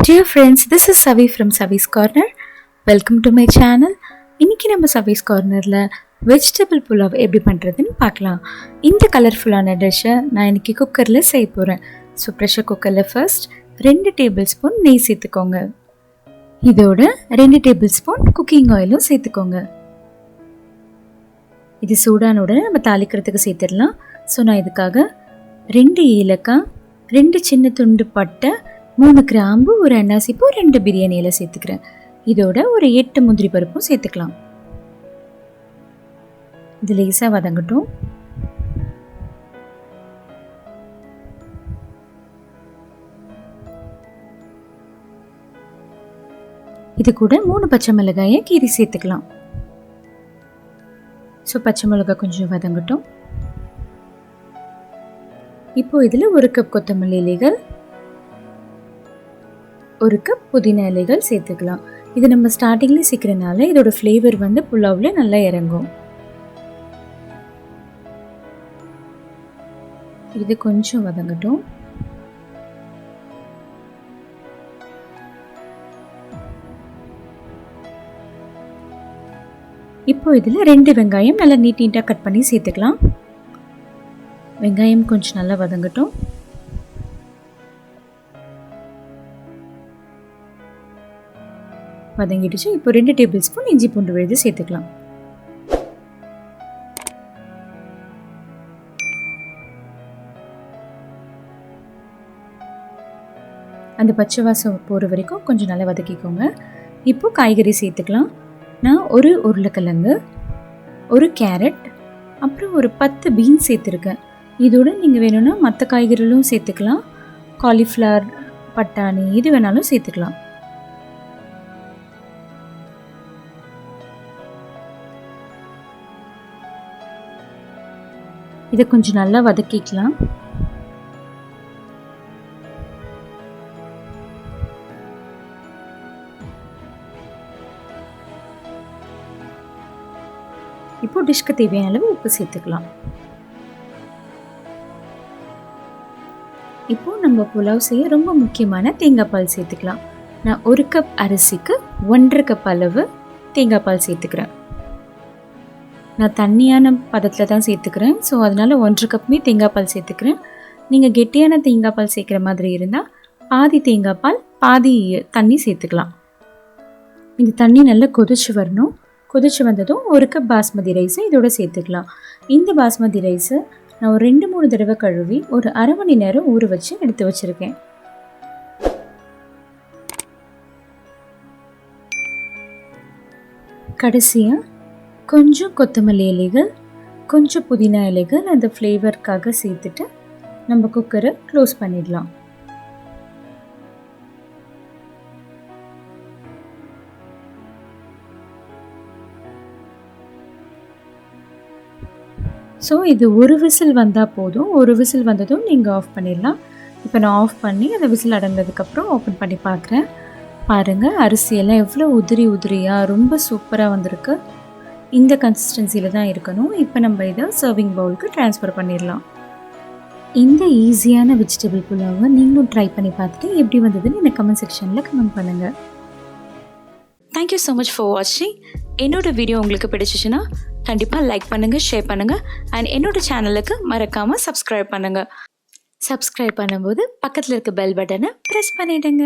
Dear friends, this is Savi from Savi's Corner. Welcome to my channel. இன்னைக்கு நம்ம Savi's Cornerல vegetable pulao எப்படி பண்ணுறதுன்னு பார்க்கலாம். இந்த கலர்ஃபுல்லான டிஷ்ஷை நான் இன்னைக்கு குக்கரில் செய்ய போகிறேன். ஸோ ப்ரெஷர் குக்கரில் ஃபர்ஸ்ட் 2 டேபிள் ஸ்பூன் நெய் சேர்த்துக்கோங்க. இதோட 2 டேபிள் ஸ்பூன் குக்கிங் ஆயிலும் சேர்த்துக்கோங்க. இது சூடான உடனே நம்ம தாளிக்கிறதுக்கு சேர்த்துடலாம். ஸோ நான் இதுக்காக 2 ஏலக்காய், 2 சின்ன துண்டு பட்டை, 3 கிராம்பு, ஒரு அன்னாசிப்பூ, 2 பிரியாணி இலை சேர்த்துக்கிறேன். இதோட ஒரு 8 முந்திரி பருப்பும் சேர்த்துக்கலாம். இது லேசாக வதங்கட்டும். இது கூட 3 பச்சை மிளகாயை கீரி சேர்த்துக்கலாம். ஸோ பச்சை மிளகாய் கொஞ்சம் வதங்கட்டும். இப்போ இதில் 1 கப் கொத்தமல்லி இலைகள், 1 கப் புதினா இலைகள் சேர்த்துக்கலாம். இது நம்ம ஸ்டார்டிங்லேயே சேர்க்கறனால இதோட ஃப்ளேவர் வந்து புலாவில் நல்லா இறங்கும். இது கொஞ்சம் வதங்கட்டும். இப்போ இதில் 2 வெங்காயம் நல்லா நீட்டாக கட் பண்ணி சேர்த்துக்கலாம். வெங்காயம் கொஞ்சம் நல்லா வதங்கட்டும். வதங்கிடுச்சு. இப்போ 2 டேபிள் ஸ்பூன் இஞ்சி பூண்டு விழுது சேர்த்துக்கலாம். அந்த பச்சை வாசம் போகிற வரைக்கும் கொஞ்சம் நல்லா வதக்கிக்கோங்க. இப்போ காய்கறி சேர்த்துக்கலாம். நான் ஒரு உருளைக்கிழங்கு, ஒரு கேரட், அப்புறம் ஒரு 10 பீன்ஸ் சேர்த்துருக்கேன். இதோட நீங்கள் வேணும்னா மற்ற காய்கறிகளும் சேர்த்துக்கலாம். காலிஃப்ளவர், பட்டாணி இது வேணாலும் சேர்த்துக்கலாம். இதை கொஞ்சம் நல்லா வதக்கிக்கலாம். இப்போ டிஷ்க்கு தேவையான அளவு உப்பு சேர்த்துக்கலாம். இப்போ நம்ம புலாவ் செய்ய ரொம்ப முக்கியமான தேங்காய் பால் சேர்த்துக்கலாம். நான் 1 கப் அரிசிக்கு 1.5 கப் அளவு தேங்காய் பால் சேர்த்துக்கிறேன். நான் தண்ணியான பதத்தில் தான் சேர்த்துக்கிறேன். ஸோ அதனால் 1.5 கப்புமே தேங்காய் பால் சேர்த்துக்கிறேன். நீங்கள் கெட்டியான தேங்காய் பால் சேர்க்குற மாதிரி இருந்தால் பாதி தேங்காய் பால் பாதி தண்ணி சேர்த்துக்கலாம். இந்த தண்ணி நல்லா கொதிச்சு வரணும். கொதிச்சு வந்ததும் 1 கப் பாஸ்மதி ரைஸை இதோட சேர்த்துக்கலாம். இந்த பாஸ்மதி ரைஸை நான் ஒரு 2-3 தடவை கழுவி ஒரு அரை மணி நேரம் ஊற வச்சு எடுத்து வச்சுருக்கேன். கடைசியாக கொஞ்சம் கொத்தமல்லி இலைகள், கொஞ்சம் புதினா இலைகள் அந்த ஃப்ளேவருக்காக சேர்த்துட்டு நம்ம குக்கரை க்ளோஸ் பண்ணிடலாம். ஸோ இது ஒரு விசில் வந்தால் போதும். ஒரு விசில் வந்ததும் நீங்கள் ஆஃப் பண்ணிடலாம். இப்போ நான் ஆஃப் பண்ணி அந்த விசில் அடங்கினதுக்கப்புறம் ஓப்பன் பண்ணி பார்க்குறேன். பாருங்கள், அரிசியெல்லாம் எவ்வளோ உதிரி உதிரியாக ரொம்ப சூப்பராக வந்திருக்கு. இந்த கன்சிஸ்டன்சியில் தான் இருக்கணும். இப்போ நம்ம இதை சர்விங் பவுலுக்கு ட்ரான்ஸ்ஃபர் பண்ணிடலாம். இந்த ஈஸியான வெஜிடபிள் புலாவை நீங்களும் ட்ரை பண்ணி பார்த்துட்டு எப்படி வந்ததுன்னு எனக்கு கமெண்ட் செக்ஷனில் கமெண்ட் பண்ணுங்கள். தேங்க்யூ ஸோ மச் ஃபார் வாட்சிங். என்னோடய வீடியோ உங்களுக்கு பிடிச்சிச்சுன்னா கண்டிப்பாக லைக் பண்ணுங்கள், ஷேர் பண்ணுங்கள். அண்ட் என்னோடய சேனலுக்கு மறக்காமல் சப்ஸ்கிரைப் பண்ணுங்கள். சப்ஸ்கிரைப் பண்ணும்போது பக்கத்தில் இருக்க பெல் பட்டனை ப்ரெஸ் பண்ணிவிடுங்க.